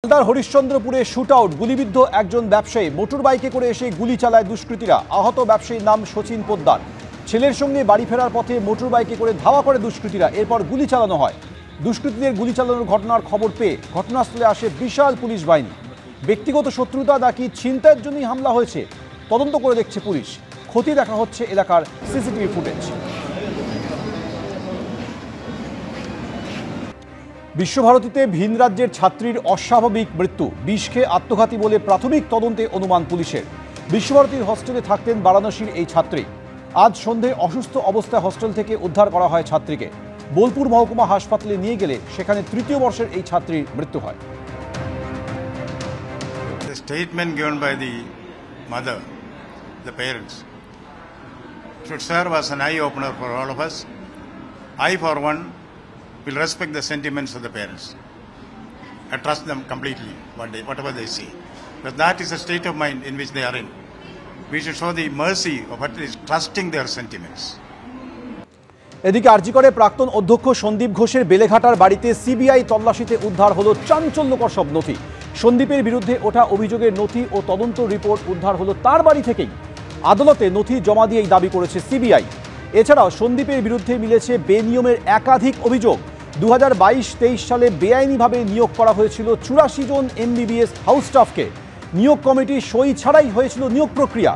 মালদার হরিশ্চন্দ্রপুরে শুটআউট, গুলিবিদ্ধ একজন ব্যবসায়ী। মোটর বাইকে করে এসে গুলি চালায় দুষ্কৃতীরা। আহত ব্যবসায়ীর নাম শচীন পোদ্দার। ছেলের সঙ্গে বাড়ি ফেরার পথে মোটর বাইকে করে ধাওয়া করে দুষ্কৃতীরা, এরপর গুলি চালানো হয়। দুষ্কৃতীদের গুলি চালানোর ঘটনার খবর পেয়ে ঘটনাস্থলে আসে বিশাল পুলিশ বাহিনী। ব্যক্তিগত শত্রুতা নাকি ছিনতাইয়ের জন্যই হামলা হয়েছে, তদন্ত করে দেখছে পুলিশ। খতিয়ে দেখা হচ্ছে এলাকার সিসিটিভি ফুটেজ। বিশ্বভারতীতে ভিন রাজ্যের ছাত্রীর অস্বাভাবিক মৃত্যু, বিষ খেয়ে আত্মঘাতী বলে প্রাথমিক তদন্তে অনুমান পুলিশের। বিশ্বভারতীর হস্টেলে থাকতেন বারাণসীর এই ছাত্রী। আজ সন্ধে অসুস্থ অবস্থায় হস্টেল থেকে উদ্ধার করা হয় ছাত্রীকে। বোলপুর মহকুমা হাসপাতালে নিয়ে গেলে সেখানে তৃতীয় বর্ষের এই ছাত্রীর মৃত্যু হয়। The statement given by the mother, the parents, should serve as an eye-opener for all of us. I, for one, will respect the sentiments of the parents. I trust them completely, whatever they say. But that is the state of mind in which they are in. We should show the mercy of at least trusting their sentiments. এদিকে আরজিকরে প্রাক্তন অধ্যক্ষ সন্দীপ ঘোষের বেলেঘাটার বাড়িতে CBI তল্লাশিতে উদ্ধার হলো চাঞ্চল্যকর সব নথি। সন্দীপের বিরুদ্ধে ওঠা অভিযোগের নথি ও তদন্ত রিপোর্ট উদ্ধার হলো তার বাড়ি থেকেই। আদালতে নথি জমা দিয়েই দাবি করেছে সিবিআই। এছাড়াও সন্দীপের বিরুদ্ধে মিলেছে বেনিয়মের একাধিক অভিযোগ। 2022-23 সালে বেআইনিভাবে নিয়োগ করা হয়েছিল 84 জন এমবিবিএস হাউস স্টাফকে। নিয়োগ কমিটির সই ছাড়াই হয়েছিল নিয়োগ প্রক্রিয়া।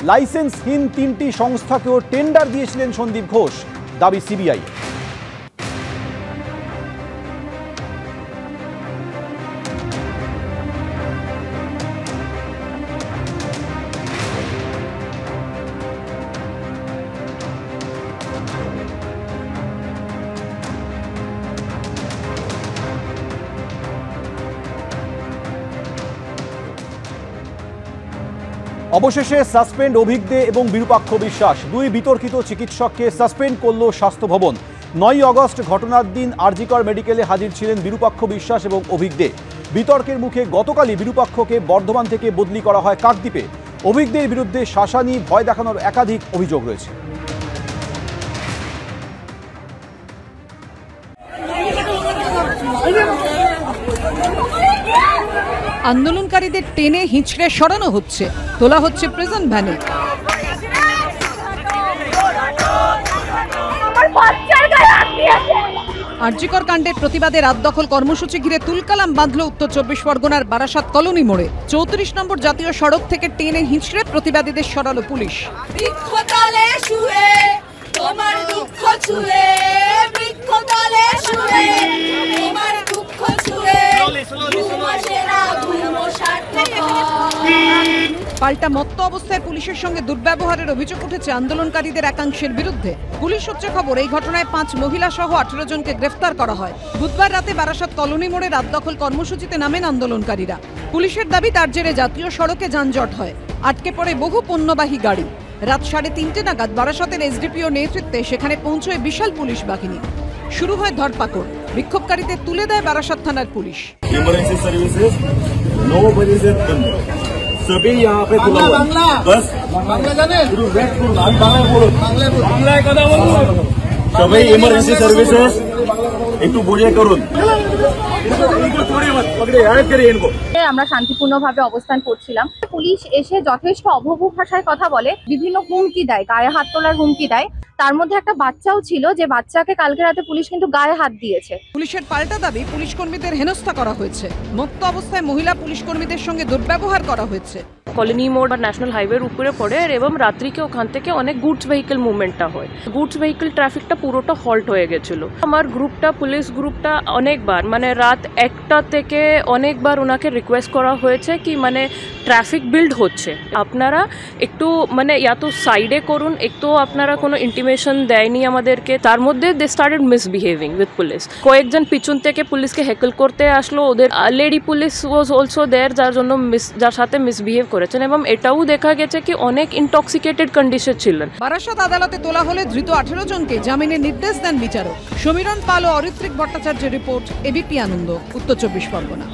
লাইসেন্সহীন 3টি সংস্থাকেও টেন্ডার দিয়েছিলেন সন্দীপ ঘোষ, দাবি সিবিআই। অবশেষে সাসপেন্ড অভিক দে এবং বিরূপাক্ষ বিশ্বাস, দুই বিতর্কিত চিকিৎসককে সাসপেন্ড করল স্বাস্থ্য ভবন। 9 আগস্ট ঘটনার দিন আরজিকর মেডিকেলে হাজির ছিলেন বিরূপাক্ষ বিশ্বাস এবং অভিক দে। বিতর্কের মুখে গতকালই বিরূপাক্ষকে বর্ধমান থেকে বদলি করা হয় কাকদ্বীপে। অভিক দের বিরুদ্ধে শাসানি, ভয় দেখানোর একাধিক অভিযোগ রয়েছে। আন্দোলনকারীদের টেনে হিঁচড়ে সরানো হচ্ছে, তোলা হচ্ছে প্রিজন ভ্যানে। আরজিকর কাণ্ডের প্রতিবাদে রাত দখল কর্মসূচি ঘিরে তুলকালাম বাঁধল উত্তর 24 পরগনার বারাসাত কলোনি মোড়ে। 34 নম্বর জাতীয় সড়ক থেকে টেনে হিঁচড়ে প্রতিবাদীদের সরালো পুলিশ। পাল্টা মত্ত অবস্থায় পুলিশের সঙ্গে দুর্ব্যবহারের অভিযোগ উঠেছে আন্দোলনকারীদের একাংশের বিরুদ্ধে। পুলিশ সূত্রে খবর, এই ঘটনায় 5 মহিলা সহ 18 জনকে গ্রেফতার করা হয়। বুধবার রাতে বারাসাত কলোনি মোড়ে রাত দখল কর্মসূচিতে নামেন আন্দোলনকারীরা। পুলিশের দাবি, তার জেরে জাতীয় সড়কে যানজট হয়, আটকে পড়ে বহু পণ্যবাহী গাড়ি। রাত 3:30 নাগাদ বারাসাতের এসডিপিও নেতৃত্বে সেখানে পৌঁছয় বিশাল পুলিশ বাহিনী। শুরু হয় ধরপাকড়, বিক্ষোভকারীদের তুলে দেয় বারাসাত থানার পুলিশ। सभी यहाँ पे खुला हुआ बस सभी इमरजेंसी सर्विसेस একটু বুঝে করুন। আমরা শান্তিপূর্ণভাবে অবস্থান করছিলাম। পুলিশ এসে যথেষ্ট অভব্য ভাষায় কথা বলে, বিভিন্ন হুমকি দেয়, গায়ে হাত তোলার হুমকি দেয়। তার মধ্যে একটা বাচ্চাও ছিল, যে বাচ্চাকে কালকে রাতে পুলিশ কিন্তু গায়ে হাত দিয়েছে। পুলিশের পাল্টা দাবি, পুলিশ কর্মীদের হেনস্থা করা হয়েছে, মুক্ত অবস্থায় মহিলা পুলিশ কর্মীদের সঙ্গে দুর্ব্যবহার করা হয়েছে। কলোনি মোড় বা ন্যাশনাল হাইওয়ের উপরে পড়ে, এবং রাত্রিকে ওখান থেকে অনেক গুডস ভেহিকেল মুভমেন্টটা হয়। গুডস ভেহিকেল ট্রাফিকটা পুরোটা হল্ট হয়ে গেছিল। আমার গ্রুপটা, পুলিশ গ্রুপটা অনেকবার, মানে রাত 1টা থেকে অনেকবার ওনাকে রিকোয়েস্ট করা হয়েছে কি মানে ট্রাফিক বিল্ড হচ্ছে, আপনারা একটু মানে ইয়া তো সাইডে করুন, একটু আপনারা কোনো ইন্টিমেশন দেয়নি আমাদেরকে। তার মধ্যে they started misbehaving with police. কয়েকজন পিছন থেকে পুলিশকে হেকল করতে আসলো। ওদের lady police was also there, যার সাথে মিসবিহেভ করেছেন, এবং এটাও দেখা গেছে কি অনেক ইনটক্সিকেটেড কন্ডিশন ছিলেন। বারাসাত আদালতে তোলা হলে ধৃত 18 জনকে জামিনের নির্দেশ দেন বিচারক। সমীরণ পাল ও অরিত্রিক ভট্টাচার্যের রিপোর্ট, এবিপি আনন্দ, উত্তর 24 পরগনা।